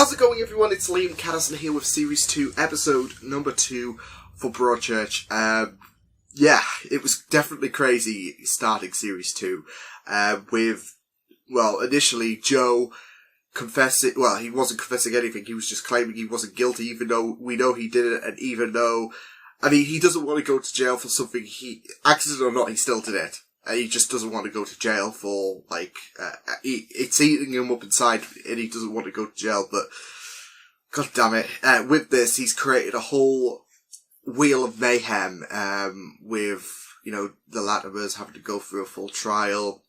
How's it going, everyone? It's Liam Catterson here with Series 2, Episode number 2 for Broadchurch. Yeah, it was definitely crazy starting Series 2 with, well, initially Joe confessing, well, he wasn't confessing anything, he was just claiming he wasn't guilty, even though we know he did it, and even though, I mean, he doesn't want to go to jail for something accident or not, he still did it. He just doesn't want to go to jail for, like, it's eating him up inside, and he doesn't want to go to jail, but, god damn it, with this, he's created a whole wheel of mayhem, with, you know, the Latimers having to go through a full trial,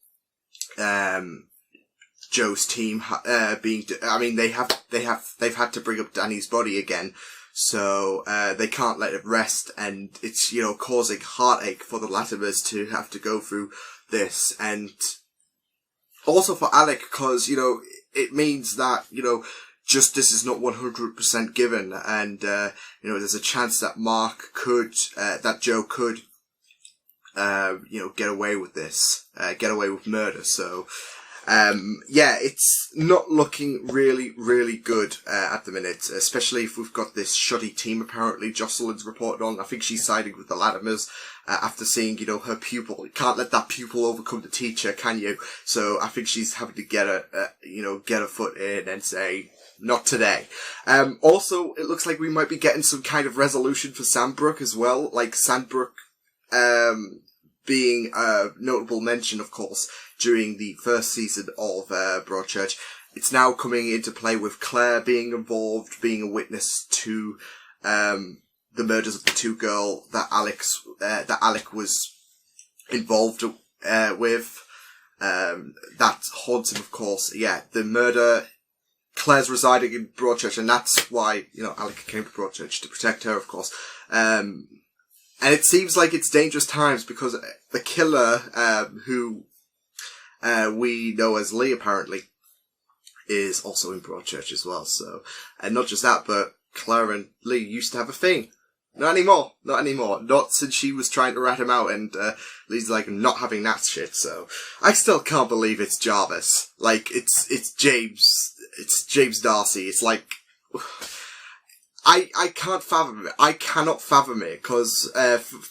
Joe's team, I mean, they've had to bring up Danny's body again, so, they can't let it rest, and it's, you know, causing heartache for the Latimers to have to go through this, and also for Alec, because, you know, it means that, you know, justice is not 100% given, and, you know, there's a chance that that Joe could, you know, get away with this, get away with murder, so, yeah, it's not looking really good, at the minute, especially if we've got this shoddy team apparently Jocelyn's reported on. I think she's siding with the Latimers, after seeing, you know, her pupil. You can't let that pupil overcome the teacher, can you? So I think she's having to get a foot in and say, not today. Also, it looks like we might be getting some kind of resolution for Sandbrook as well, like Sandbrook, being a notable mention, of course, during the first season of Broadchurch. It's now coming into play with Claire being involved, being a witness to the murders of the two girls that Alec was involved with. That haunts him, of course. Yeah, the murder. Claire's residing in Broadchurch, and that's why, you know, Alec came to Broadchurch, to protect her, of course. And it seems like it's dangerous times because the killer, who we know as Lee apparently, is also in Broadchurch as well. So, and not just that, but Claire and Lee used to have a thing. Not anymore. Not since she was trying to rat him out, and Lee's like, not having that shit. So, I still can't believe it's Jarvis. Like, it's James Darcy. It's like, I can't fathom it. I cannot fathom it, because,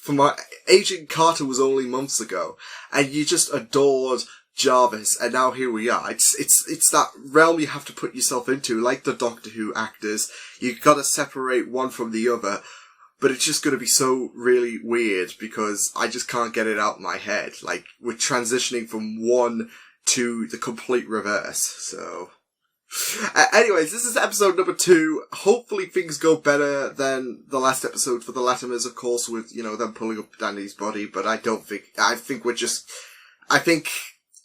for my, Agent Carter was only months ago, and you just adored Jarvis, and now here we are. It's that realm you have to put yourself into, like the Doctor Who actors. You've got to separate one from the other, but it's just going to be so really weird, because I just can't get it out of my head. Like, we're transitioning from one to the complete reverse, so. Anyways, this is episode number 2. Hopefully things go better than the last episode for the Latimers, of course, with, you know, them pulling up Danny's body, but I think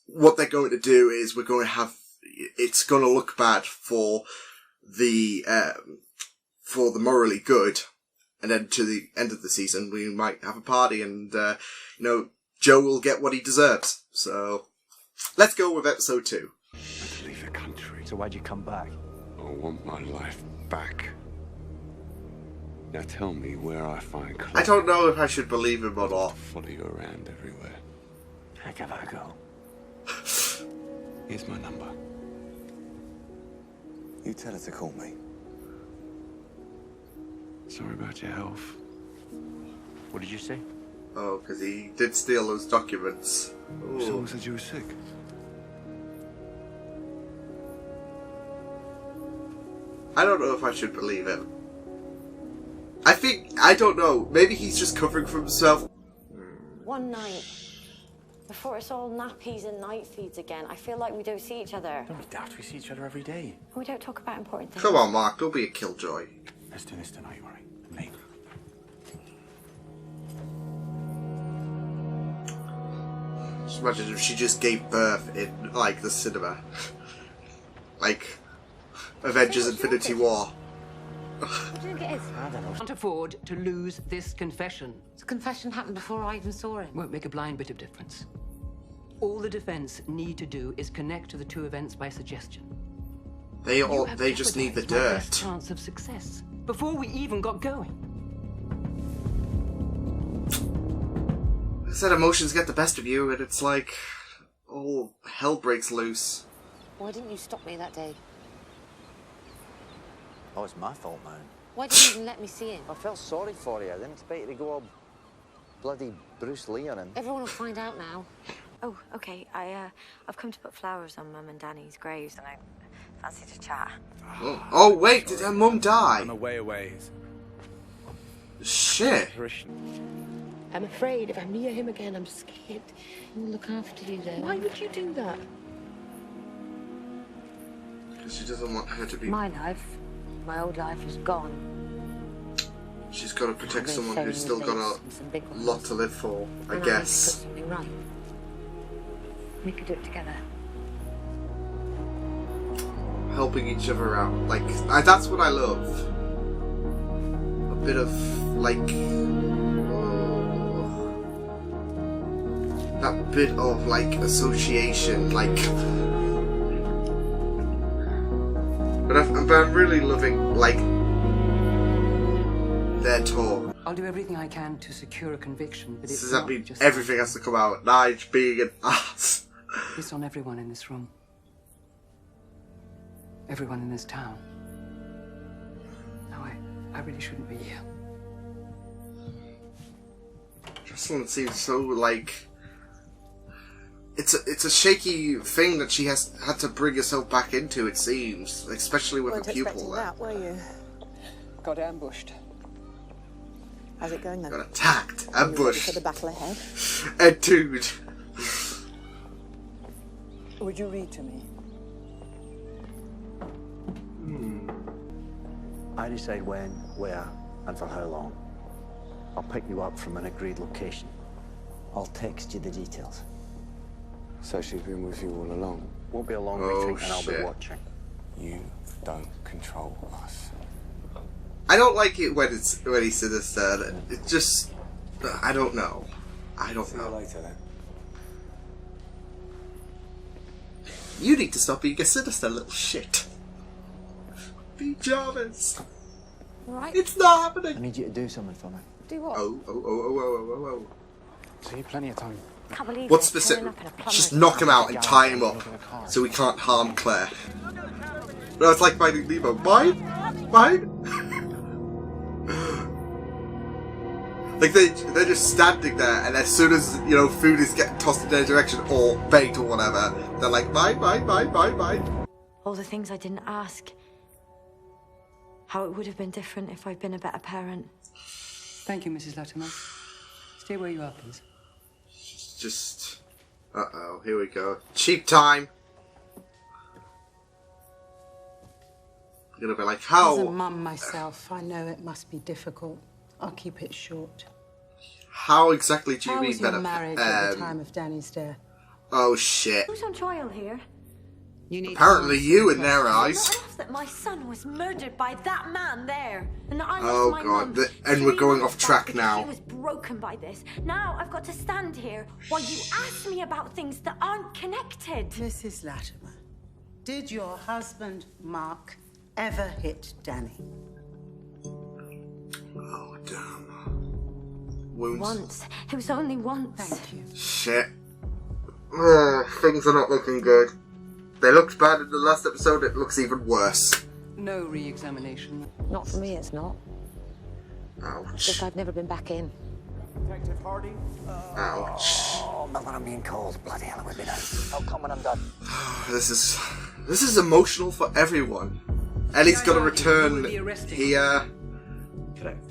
what they're going to do is it's going to look bad for the morally good, and then to the end of the season, we might have a party, and, you know, Joe will get what he deserves. So, let's go with episode 2. Leave the country. So why'd you come back? I want my life back. Now tell me where I find Claire. I don't know if I should believe him or not. Follow you around everywhere. Heck of I go. Here's my number. You tell her to call me. Sorry about your health. What did you say? Oh, because he did steal those documents. Ooh. Someone said you were sick. I don't know if I should believe him. I don't know. Maybe he's just covering for himself. One night, before it's all nappies and night feeds again, I feel like we don't see each other. Don't be daft, we see each other every day. We don't talk about important things. Come on, Mark. Don't be a killjoy. Let's do this tonight, alright? With me. Just imagine if she just gave birth in, like, the cinema. Like, Avengers Infinity War. What do you think it is? I don't know. Can't afford to lose this confession. The confession happened before I even saw him. Won't make a blind bit of difference. All the defense need to do is connect to the two events by suggestion. They just need the jeopardized my best dirt. chance of success before we even got going. I said emotions get the best of you, and it's like all hell breaks loose. Why didn't you stop me that day? Oh, it's my fault, man. Why didn't you even let me see him? I felt sorry for you. I didn't expect you to go all bloody Bruce Lee on him. Everyone will find out now. Oh, okay. I've come to put flowers on Mum and Danny's graves, and I fancy to chat. Oh wait, did her mum die? I'm away. Shit. I'm afraid if I'm near him again, I'm scared. He'll look after you then. Why would you do that? Because she doesn't want her to be... My life, my old life is gone. She's got to protect There's someone so who's many still got mistakes and some big a ones. lot to live for, I And guess. I need to put something right. We could do it together. Helping each other out. Like, that's what I love. A bit of, like... that bit of, like, association, like... But I'm really loving, like, their talk. I'll do everything I can to secure a conviction, but Does it's that not mean just everything has to come out? Nige being an ass. It's on everyone in this room. Everyone in this town. No, I really shouldn't be here. Jocelyn seems so, like... It's a shaky thing that she has had to bring herself back into, it seems. Especially with Weren't a pupil expecting there. that, were you? Got ambushed. How's it going then? Got attacked, Are you ready ambushed, for the battle ahead? and dude. Would you read to me? I decide when, where, and for how long. I'll pick you up from an agreed location. I'll text you the details. So she's been with you all along? Won't be a long Oh, meeting, and I'll be shit. watching. You don't control us. I don't like it when he sinister. It just... I don't know. I don't See you know. later then. You need to stop being a sinister little shit. Be Jarvis. Right. It's not I happening. need you to do something for me. Do what? Oh. So you plenty of time. Can't believe What's they're specific? turning up in a plumber's Just knock him out and tie him up, Look at the car. so we can't harm Claire. No, it's like finding Nemo. Mine? Like they're just standing there, and as soon as food is getting tossed in their direction or bait or whatever, they're like mine. All the things I didn't ask. How it would have been different if I'd been a better parent. Thank you, Mrs. Latimer. Stay where you are, please. Just here we go. Cheap time. I'm gonna be like, As a how mum myself, I know it must be difficult. I'll keep it short. exactly do you How mean was your better? marriage at the time of Danny's death? Oh shit. Who's on trial here? You need Apparently to you in their Not eyes. enough that my son was murdered by that man there, and that I Oh, lost my God, mum and we're 3 going months off track back now. because She was broken by this. Now I've got to stand here while you ask me about things that aren't connected. Mrs. Latimer, did your husband, Mark, ever hit Danny? Oh damn. Wounds. Once. It was only once. Thank you. Shit. Things are not looking good. They looked bad in the last episode, it looks even worse. no re-examination. Not for me, it's not. Ouch. Just I've never been back in. Detective Hardy? Ouch. Oh, but when I'm being called, bloody hell, it would be nice. I'll come when I'm done. This is emotional for everyone. Ellie's got to return here. Correct.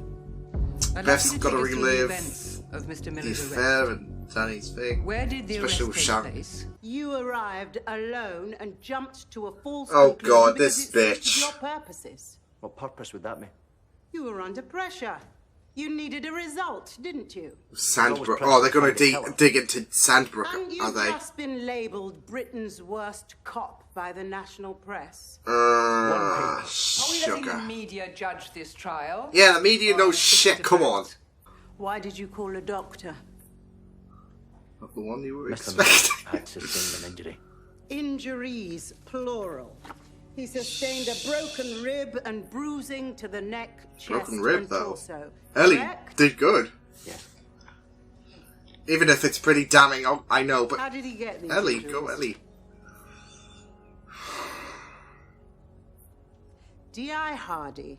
I'd Beth's like you to gotta take us through the relive events of Mr. The Miller's arrest. affair and Danny's thing. Where did the Especially with arrest take Sharon. place? You arrived alone and jumped to a false Oh, conclusion God, because this it suited bitch. your purposes. What purpose would that be? You were under pressure. You needed a result, didn't you? Sandbrook. Oh, they're going to dig into Sandbrook, And are you've they? just been labelled Britain's worst cop by the national press. Are we letting the Sugar. media judge this trial? Yeah, the media Or knows the shit, come on. defense? Why did you call a doctor? Not the one you were Mr. Miller expecting. had sustained an injury. Injuries, plural. He sustained a broken rib and bruising to the neck, chest, Broken rib, and though. torso. Ellie Correct? did good. Yes. Even if it's pretty damning, I know, but How did he get these Ellie, injuries? go Ellie. D.I. Hardy,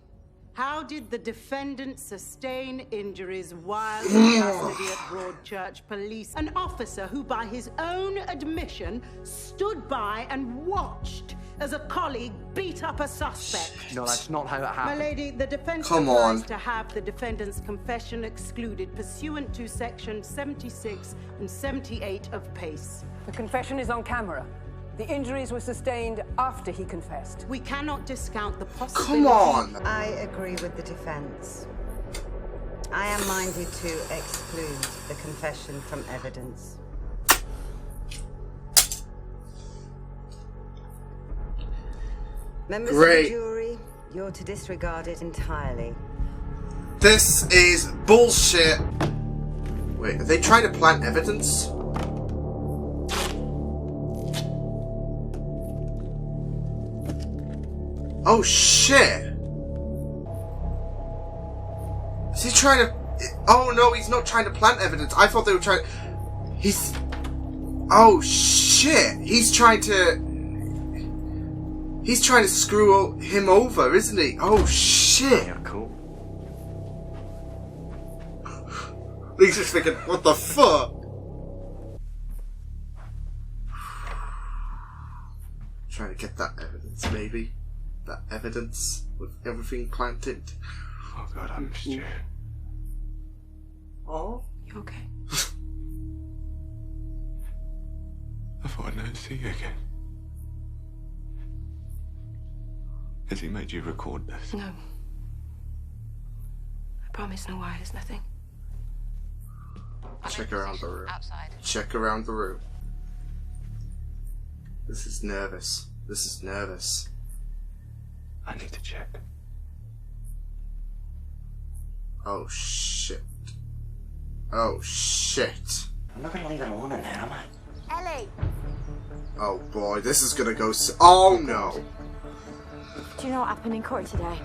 how did the defendant sustain injuries while in custody at Broadchurch Police? An officer who, by his own admission, stood by and watched as a colleague beat up a suspect. No, that's not how it My happened. lady, the defense Come applies on. to have the defendant's confession excluded pursuant to section 76 and 78 of PACE. The confession is on camera. The injuries were sustained after he confessed. We cannot discount the possibility... Come on! I agree with the defense. I am minded to exclude the confession from evidence. Members of Great. the jury, you're to disregard it entirely. This is bullshit. Wait, are they trying to plant evidence? Oh shit! Is he trying to... Oh no, he's not trying to plant evidence. I thought they were trying... He's... Oh shit! He's trying to screw him over, isn't he? Oh shit! Yeah, cool. He's just thinking, what the fuck? Trying to get that evidence, maybe. That evidence with everything planted. Oh God, I missed you. Oh? You okay? I thought I'd never see you again. Has he made you record this? No. I promise no wires, nothing. Check around the room. Outside. Check around the room. This is nervous. This is nervous. I need to check. Oh shit. Oh shit. I'm not gonna leave it alone in there, am I? Ellie! Oh boy, this is gonna go oh no. Do you know what happened in court today?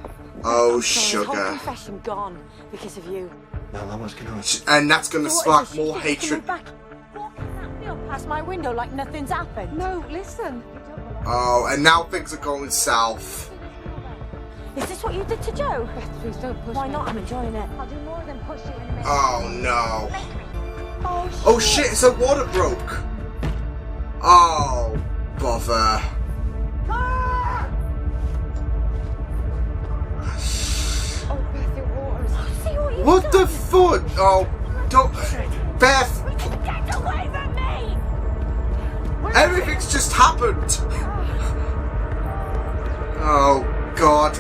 Oh His whole sugar. confession gone because of you. No, that was gonna... And that's gonna spark more hatred. Back, walking that field past my window like nothing's happened. No, listen. Oh, and now things are going south. Is this what you did to Joe? Beth, please don't push Why me. not? I'm enjoying it. I'll do more than push you in a minute. Oh no. Oh Oh shit, so water broke. Oh, bother. Oh, Beth, your water's... See what you've What done? the fuck? Oh, don't... Beth! Get away from me! Everything's just happened! Oh, God.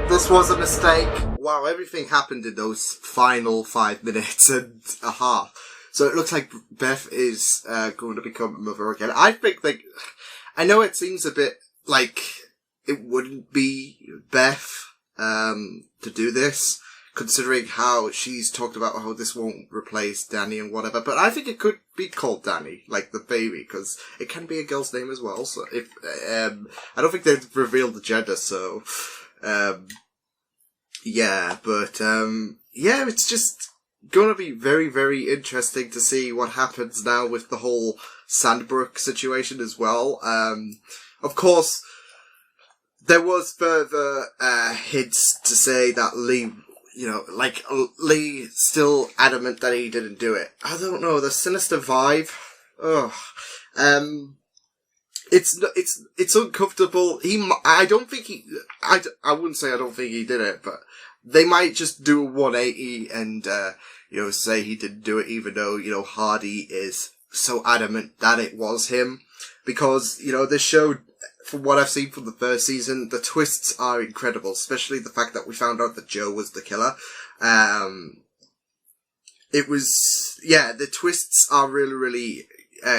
This was a mistake. Wow, everything happened in those final 5 minutes and a half. So it looks like Beth is going to become a mother again. I think, like... I know it seems a bit like it wouldn't be Beth to do this, considering how she's talked about how this won't replace Danny and whatever, but I think it could be called Danny, like the baby, because it can be a girl's name as well, so if, I don't think they've revealed the gender, so, yeah, but, yeah, it's just gonna be very, very interesting to see what happens now with the whole Sandbrook situation as well. Of course, there was further hints to say that Lee, you know, like, Lee still adamant that he didn't do it. I don't know, the sinister vibe. Ugh. It's uncomfortable. I don't think I wouldn't say I don't think he did it, but they might just do a 180 and, you know, say he didn't do it even though, you know, Hardy is so adamant that it was him. Because, you know, this show, from what I've seen from the first season, the twists are incredible, especially the fact that we found out that Joe was the killer. It was, yeah, the twists are really, really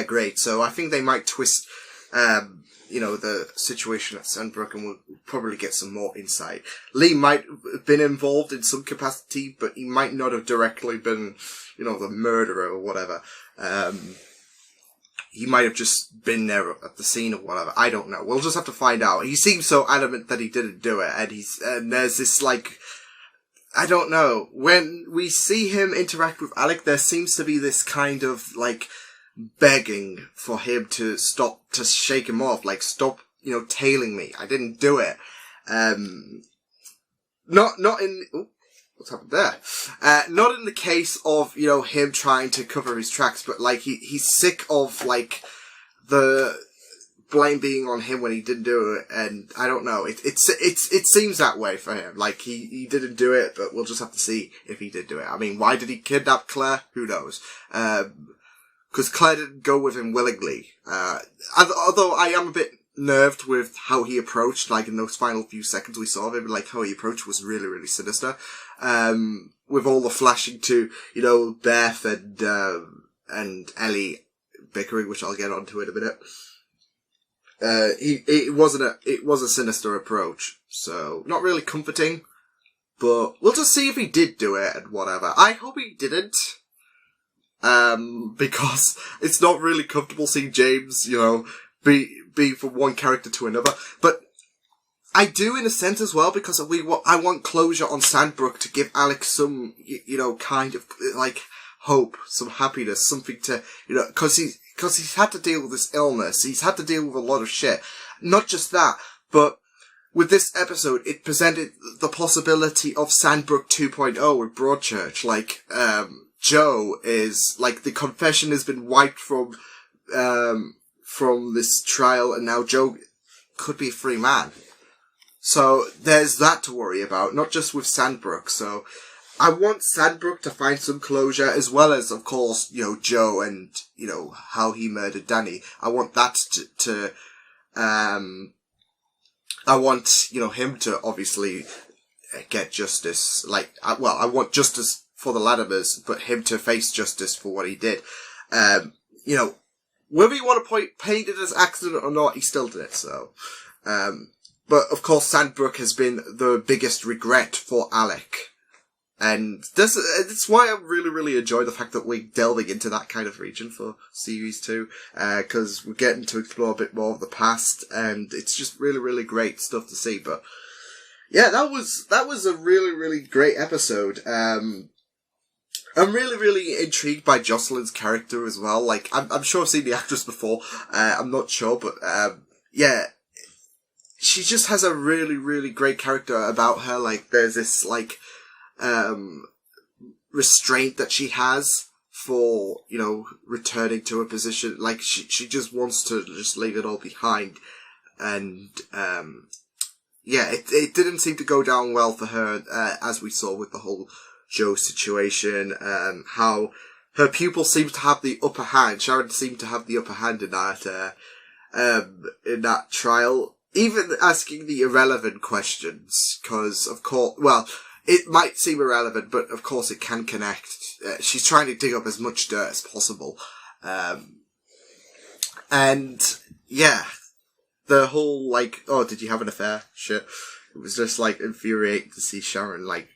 great. So I think they might twist, you know, the situation at Sandbrook, and we'll probably get some more insight. Lee might have been involved in some capacity, but he might not have directly been, you know, the murderer or whatever. He might have just been there at the scene or whatever. I don't know. We'll just have to find out. He seems so adamant that he didn't do it, and there's this, like, I don't know. When we see him interact with Alec, there seems to be this kind of, like, begging for him to stop, to shake him off, like, stop, you know, tailing me. I didn't do it. Not in... Ooh, what's happened there? Not in the case of, you know, him trying to cover his tracks, but, like, he's sick of, like, the blame being on him when he didn't do it, and I don't know, it seems that way for him. Like, he didn't do it, but we'll just have to see if he did do it. I mean, why did he kidnap Claire? Who knows? Because Claire didn't go with him willingly. Although I am a bit nerved with how he approached, like, in those final few seconds we saw of him, like, how he approached was really, really sinister. With all the flashing to, you know, Beth and Ellie bickering, which I'll get onto in a minute. It was a sinister approach, so not really comforting, but we'll just see if he did do it and whatever. I hope he didn't, because it's not really comfortable seeing James, you know, be from one character to another, but I do in a sense as well, because I want closure on Sandbrook to give Alex some, you know, kind of, like, hope, some happiness, something to, you know, because he's had to deal with this illness, he's had to deal with a lot of shit. Not just that, but with this episode, it presented the possibility of Sandbrook 2.0 with Broadchurch. Like, Joe is, like, the confession has been wiped from this trial, and now Joe could be a free man. So there's that to worry about, not just with Sandbrook. So I want Sandbrook to find some closure, as well as, of course, you know, Joe and, you know, how he murdered Danny. I want that I want, you know, him to obviously get justice. Like, I want justice for the Latimers, but him to face justice for what he did. You know, whether you want to paint it as accident or not, he still did it, so. But, of course, Sandbrook has been the biggest regret for Alec. And that's why I really, really enjoy the fact that we're delving into that kind of region for Series 2, because we're getting to explore a bit more of the past, and it's just really, really great stuff to see. But, yeah, that was a really, really great episode. I'm really, really intrigued by Jocelyn's character as well. Like, I'm sure I've seen the actress before, I'm not sure, but, yeah. She just has a really, really great character about her. Like, there's this, like, restraint that she has for, you know, returning to a position. Like, she just wants to just leave it all behind. And, yeah, it didn't seem to go down well for her, as we saw with the whole Joe situation, how her pupil seems to have the upper hand. Sharon seemed to have the upper hand in that trial. Even asking the irrelevant questions, because, of course, well, it might seem irrelevant, but of course it can connect. She's trying to dig up as much dirt as possible. And, yeah, the whole, like, oh, did you have an affair? Shit. It was just, like, infuriating to see Sharon, like,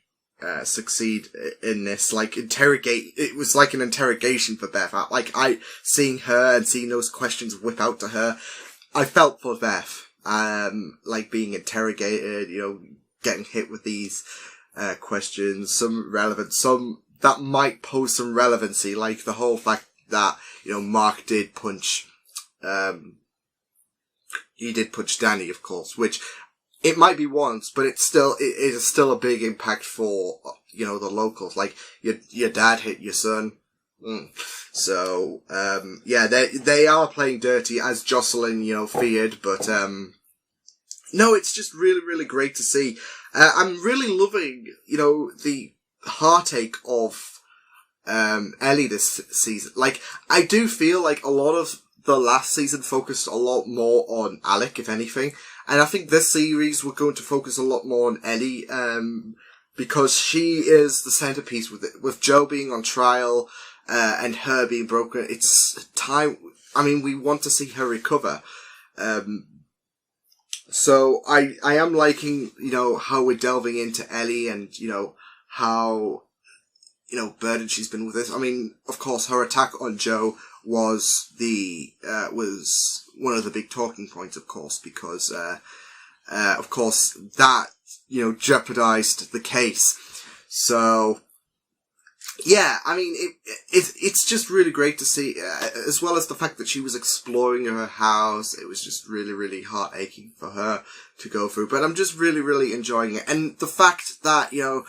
succeed in this, like, it was like an interrogation for Beth. Like, seeing her and seeing those questions whip out to her, I felt for Beth. Like being interrogated, you know, getting hit with these, questions, some relevant, some that might pose some relevancy, like the whole fact that, you know, Mark did punch, he did punch Danny, of course, which it might be once, but it is still a big impact for, you know, the locals. Like, your dad hit your son. So, yeah, they are playing dirty, as Jocelyn, you know, feared, but, no, it's just really, really great to see. I'm really loving, you know, the heartache of, Ellie this season. Like, I do feel like a lot of the last season focused a lot more on Alec, if anything, and I think this series we're going to focus a lot more on Ellie, because she is the centerpiece with Joe being on trial, and her being broken. It's time. I mean, we want to see her recover. So I am liking, you know, how we're delving into Ellie and, you know, how, you know, burdened she's been with this. I mean, of course, her attack on Joe was one of the big talking points, of course, because, of course, that, you know, jeopardized the case. So, yeah, I mean, it's just really great to see, as well as the fact that she was exploring her house. It was just really, really heart-aching for her to go through. But I'm just really, really enjoying it. And the fact that, you know,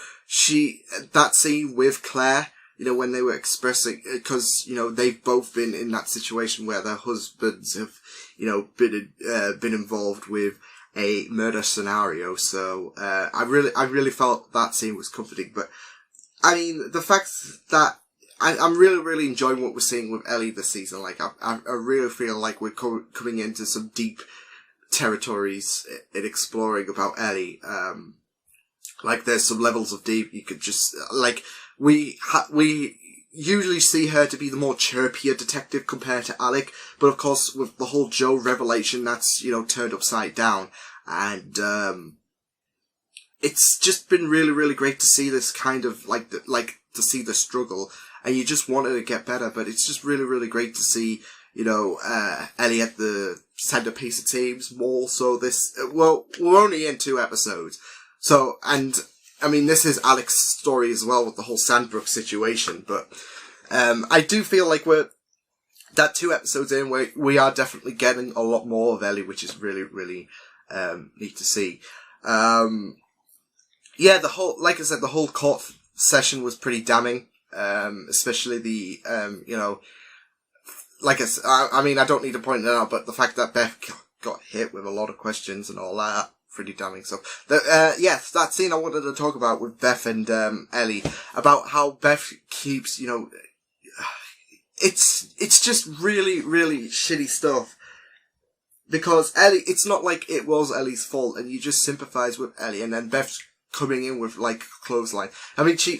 that scene with Claire, you know, when they were expressing, because, you know, they've both been in that situation where their husbands have, you know, been involved with a murder scenario. So, I really felt that scene was comforting. But, I mean, the fact that I'm really, really enjoying what we're seeing with Ellie this season. Like, I really feel like we're coming into some deep territories in exploring about Ellie. Like, there's some levels of deep you could just, like, we usually see her to be the more chirpier detective compared to Alec, but of course, with the whole Joe revelation, that's, you know, turned upside down. And, it's just been really, really great to see this kind of, like, to see the struggle, and you just want her to get better, but it's just really, really great to see, you know, Ellie at the centerpiece, it seems, more so this, well, we're only in 2 episodes, so, and, I mean, this is Alec's story as well with the whole Sandbrook situation, but, I do feel like that 2 episodes in, we are definitely getting a lot more of Ellie, which is really, really, neat to see. Yeah, like I said, the whole court session was pretty damning, especially the, you know, like I mean, I don't need to point it out, but the fact that Beth got hit with a lot of questions and all that, pretty damning stuff. Yes, that scene I wanted to talk about with Beth and, Ellie, about how Beth keeps, you know, it's just really, really shitty stuff. Because Ellie, it's not like it was Ellie's fault, and you just sympathise with Ellie, and then Beth's coming in with, like, clothesline. I mean, she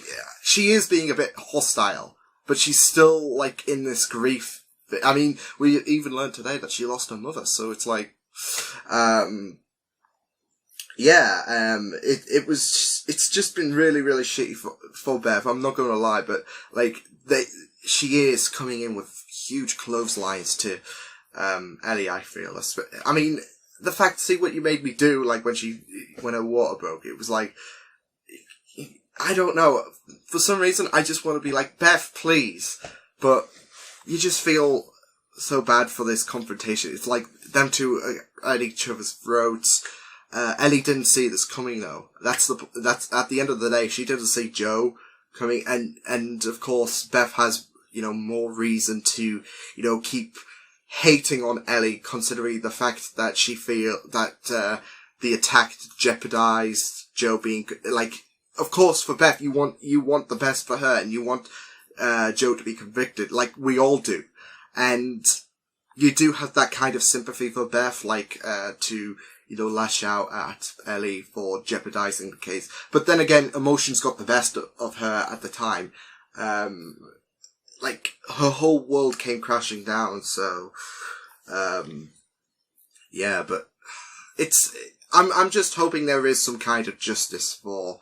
is being a bit hostile, but she's still, like, in this grief. I mean, we even learned today that she lost her mother, so it's like, it's just been really, really shitty for Beth, I'm not gonna lie, but, like, she is coming in with huge clotheslines to, Ellie, I feel. I mean, the fact, see what you made me do, like, when her water broke, it was like, I don't know, for some reason, I just want to be like, Beth, please, but you just feel so bad for this confrontation. It's like, them two are at each other's throats. Ellie didn't see this coming, though. That's at the end of the day, she didn't see Joe coming, and of course, Beth has, you know, more reason to, you know, keep hating on Ellie, considering the fact that she feel that the attack jeopardized Joe being, like, of course for Beth you want the best for her, and you want Joe to be convicted, like we all do, and you do have that kind of sympathy for Beth, like to, you know, lash out at Ellie for jeopardizing the case. But then again, emotions got the best of her at the time. Like, her whole world came crashing down, so, yeah, but I'm just hoping there is some kind of justice for,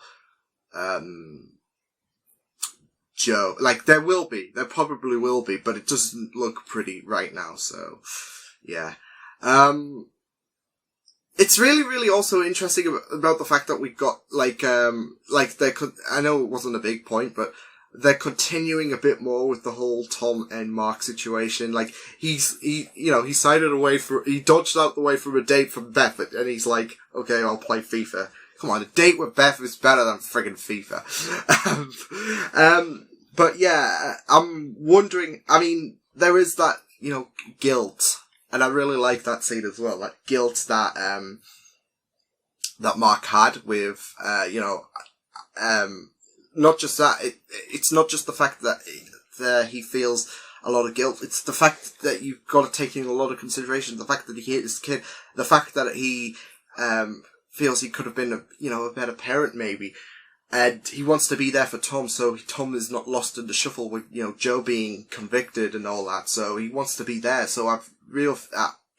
Joe. Like, there probably will be, but it doesn't look pretty right now, so, yeah. It's really, really also interesting about the fact that we got, like, I know it wasn't a big point, but they're continuing a bit more with the whole Tom and Mark situation. Like, he dodged out the way from a date from Beth, and he's like, okay, I'll play FIFA. Come on, a date with Beth is better than friggin' FIFA. But yeah, I'm wondering, I mean, there is that, you know, guilt, and I really like that scene as well, that guilt that Mark had with, you know, not just that, it's not just the fact that he feels a lot of guilt, it's the fact that you've got to take in a lot of consideration, the fact that he hit his kid, the fact that he feels he could have been a better parent maybe, and he wants to be there for Tom, so Tom is not lost in the shuffle with, you know, Joe being convicted and all that, so he wants to be there, so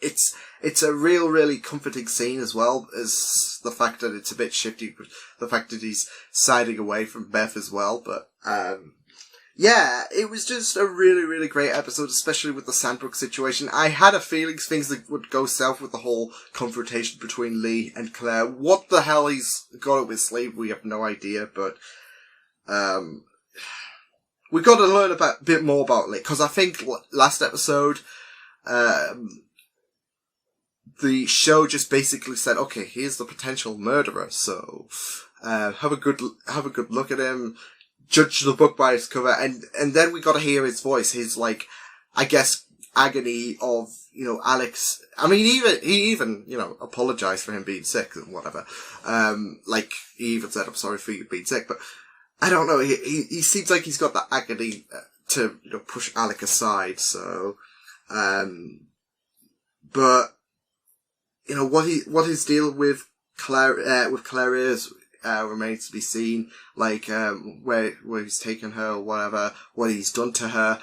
it's a really comforting scene as well, as the fact that it's a bit shifty, but the fact that he's siding away from Beth as well, but, yeah, it was just a really great episode, especially with the Sandbrook situation. I had a feeling things that would go south with the whole confrontation between Lee and Claire. What the hell he's got up his sleeve, we have no idea, but, we've got to learn a bit more about Lick, because I think last episode, the show just basically said, okay, here's the potential murderer, so have a good look at him, judge the book by its cover, and then we got to hear his voice, his, like, I guess, agony of, you know, Alex. I mean, he even, you know, apologized for him being sick and whatever. Like, he even said, I'm sorry for you being sick, but I don't know, he seems like he's got that agony to, you know, push Alec aside, so, but, you know, what his deal with Claire is, remains to be seen, like, where he's taken her or whatever, what he's done to her.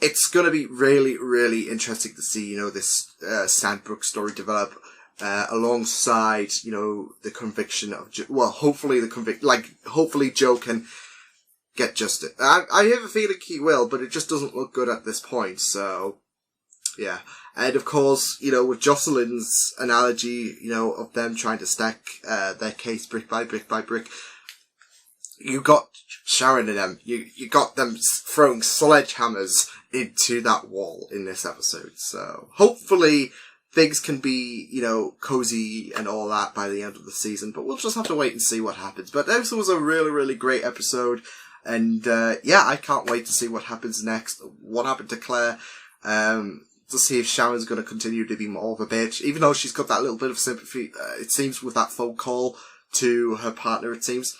It's gonna be really, really interesting to see, you know, this, Sandbrook story develop, alongside, you know, the conviction of, hopefully hopefully Joe can get justice. I have a feeling he will, but it just doesn't look good at this point, so, yeah. And of course, you know, with Jocelyn's analogy, you know, of them trying to stack, their case brick by brick by brick, you got Sharon and them, you got them throwing sledgehammers into that wall in this episode, so hopefully things can be, you know, cozy and all that by the end of the season, but we'll just have to wait and see what happens. But this was a really, really great episode, and yeah, I can't wait to see what happens next, what happened to Claire, to see if Sharon's going to continue to be more of a bitch, even though she's got that little bit of sympathy, it seems, with that phone call to her partner, it seems.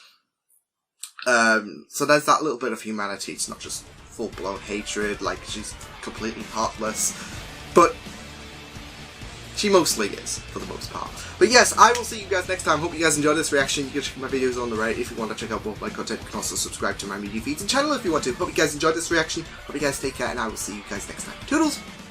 So there's that little bit of humanity, it's not just full-blown hatred, like she's completely heartless, but she mostly is, for the most part. But yes, I will see you guys next time. Hope you guys enjoyed this reaction. You can check my videos on the right if you want to check out more of my content. You can also subscribe to my media feeds and channel if you want to. Hope you guys enjoyed this reaction. Hope you guys take care, and I will see you guys next time. Toodles!